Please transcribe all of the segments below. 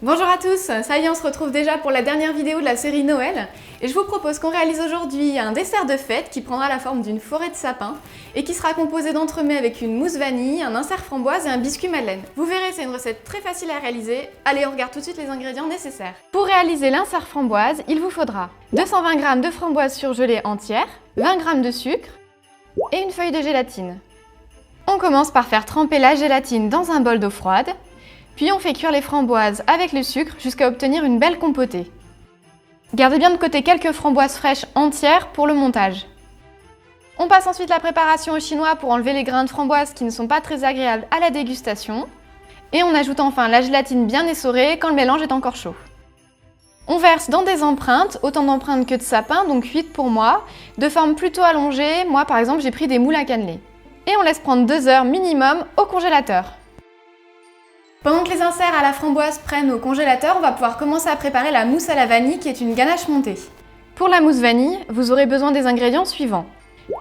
Bonjour à tous, ça y est, on se retrouve déjà pour la dernière vidéo de la série Noël et je vous propose qu'on réalise aujourd'hui un dessert de fête qui prendra la forme d'une forêt de sapins et qui sera composé d'entremets avec une mousse vanille, un insert framboise et un biscuit madeleine. Vous verrez, c'est une recette très facile à réaliser. Allez, on regarde tout de suite les ingrédients nécessaires. Pour réaliser l'insert framboise, il vous faudra 220 g de framboise surgelée entière, 20 g de sucre et une feuille de gélatine. On commence par faire tremper la gélatine dans un bol d'eau froide. Puis on fait cuire les framboises avec le sucre jusqu'à obtenir une belle compotée. Gardez bien de côté quelques framboises fraîches entières pour le montage. On passe ensuite la préparation au chinois pour enlever les grains de framboise qui ne sont pas très agréables à la dégustation. Et on ajoute enfin la gélatine bien essorée quand le mélange est encore chaud. On verse dans des empreintes, autant d'empreintes que de sapins, donc 8 pour moi, de forme plutôt allongée. Moi par exemple j'ai pris des moules à cannelé. Et on laisse prendre 2 heures minimum au congélateur. Pendant que les inserts à la framboise prennent au congélateur, on va pouvoir commencer à préparer la mousse à la vanille qui est une ganache montée. Pour la mousse vanille, vous aurez besoin des ingrédients suivants.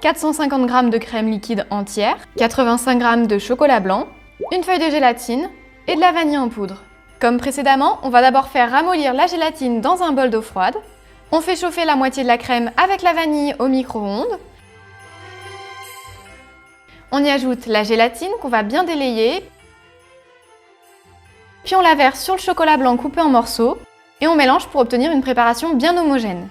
450 g de crème liquide entière, 85 g de chocolat blanc, une feuille de gélatine et de la vanille en poudre. Comme précédemment, on va d'abord faire ramollir la gélatine dans un bol d'eau froide. On fait chauffer la moitié de la crème avec la vanille au micro-ondes. On y ajoute la gélatine qu'on va bien délayer. Puis on la verse sur le chocolat blanc coupé en morceaux et on mélange pour obtenir une préparation bien homogène.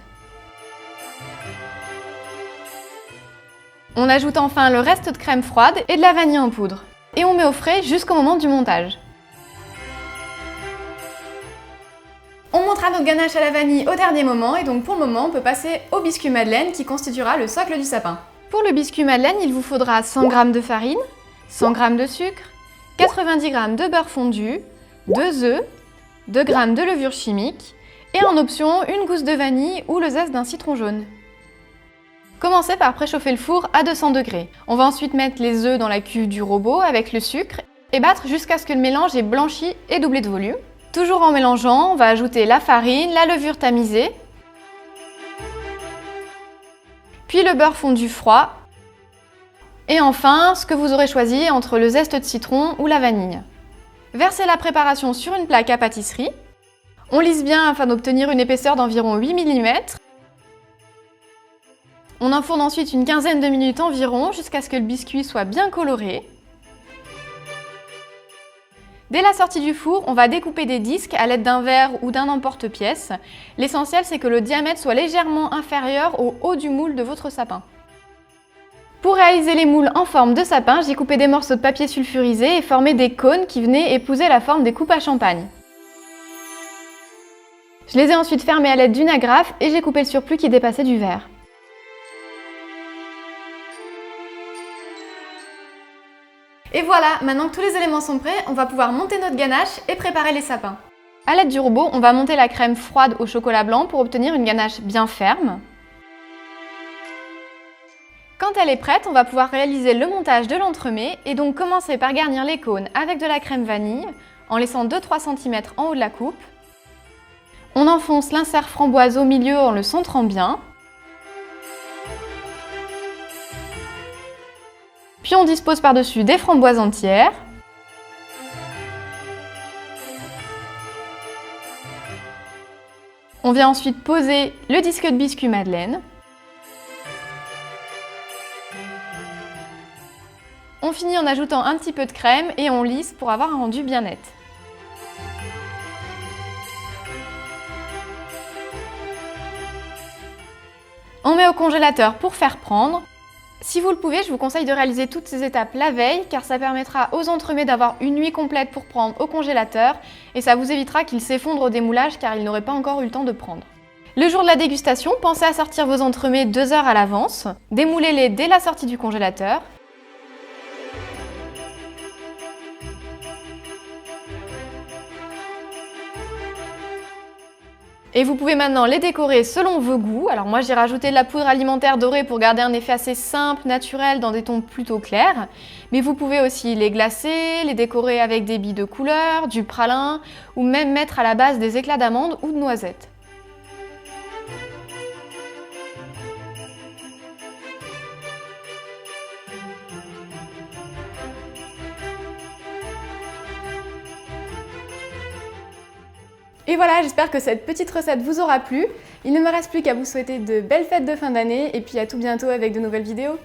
On ajoute enfin le reste de crème froide et de la vanille en poudre. Et on met au frais jusqu'au moment du montage. On montera notre ganache à la vanille au dernier moment et donc pour le moment on peut passer au biscuit madeleine qui constituera le socle du sapin. Pour le biscuit madeleine, il vous faudra 100 g de farine, 100 g de sucre, 90 g de beurre fondu, 2 œufs, 2 g de levure chimique et en option une gousse de vanille ou le zeste d'un citron jaune. Commencez par préchauffer le four à 200 degrés. On va ensuite mettre les œufs dans la cuve du robot avec le sucre et battre jusqu'à ce que le mélange ait blanchi et doublé de volume. Toujours en mélangeant, on va ajouter la farine, la levure tamisée, puis le beurre fondu froid et enfin ce que vous aurez choisi entre le zeste de citron ou la vanille. Versez la préparation sur une plaque à pâtisserie. On lisse bien afin d'obtenir une épaisseur d'environ 8 mm. On enfourne ensuite une quinzaine de minutes environ jusqu'à ce que le biscuit soit bien coloré. Dès la sortie du four, on va découper des disques à l'aide d'un verre ou d'un emporte-pièce. L'essentiel, c'est que le diamètre soit légèrement inférieur au haut du moule de votre sapin. Pour réaliser les moules en forme de sapin, j'ai coupé des morceaux de papier sulfurisé et formé des cônes qui venaient épouser la forme des coupes à champagne. Je les ai ensuite fermés à l'aide d'une agrafe et j'ai coupé le surplus qui dépassait du verre. Et voilà, maintenant que tous les éléments sont prêts, on va pouvoir monter notre ganache et préparer les sapins. À l'aide du robot, on va monter la crème froide au chocolat blanc pour obtenir une ganache bien ferme. Quand elle est prête, on va pouvoir réaliser le montage de l'entremets et donc commencer par garnir les cônes avec de la crème vanille en laissant 2-3 cm en haut de la coupe. On enfonce l'insert framboise au milieu en le centrant bien. Puis on dispose par-dessus des framboises entières. On vient ensuite poser le disque de biscuit madeleine. On finit en ajoutant un petit peu de crème et on lisse pour avoir un rendu bien net. On met au congélateur pour faire prendre. Si vous le pouvez, je vous conseille de réaliser toutes ces étapes la veille car ça permettra aux entremets d'avoir une nuit complète pour prendre au congélateur et ça vous évitera qu'ils s'effondrent au démoulage car ils n'auraient pas encore eu le temps de prendre. Le jour de la dégustation, pensez à sortir vos entremets 2 heures à l'avance, démoulez-les dès la sortie du congélateur. Et vous pouvez maintenant les décorer selon vos goûts. Alors moi j'ai rajouté de la poudre alimentaire dorée pour garder un effet assez simple, naturel, dans des tons plutôt clairs. Mais vous pouvez aussi les glacer, les décorer avec des billes de couleur, du pralin, ou même mettre à la base des éclats d'amandes ou de noisettes. Et voilà, j'espère que cette petite recette vous aura plu. Il ne me reste plus qu'à vous souhaiter de belles fêtes de fin d'année et puis à tout bientôt avec de nouvelles vidéos.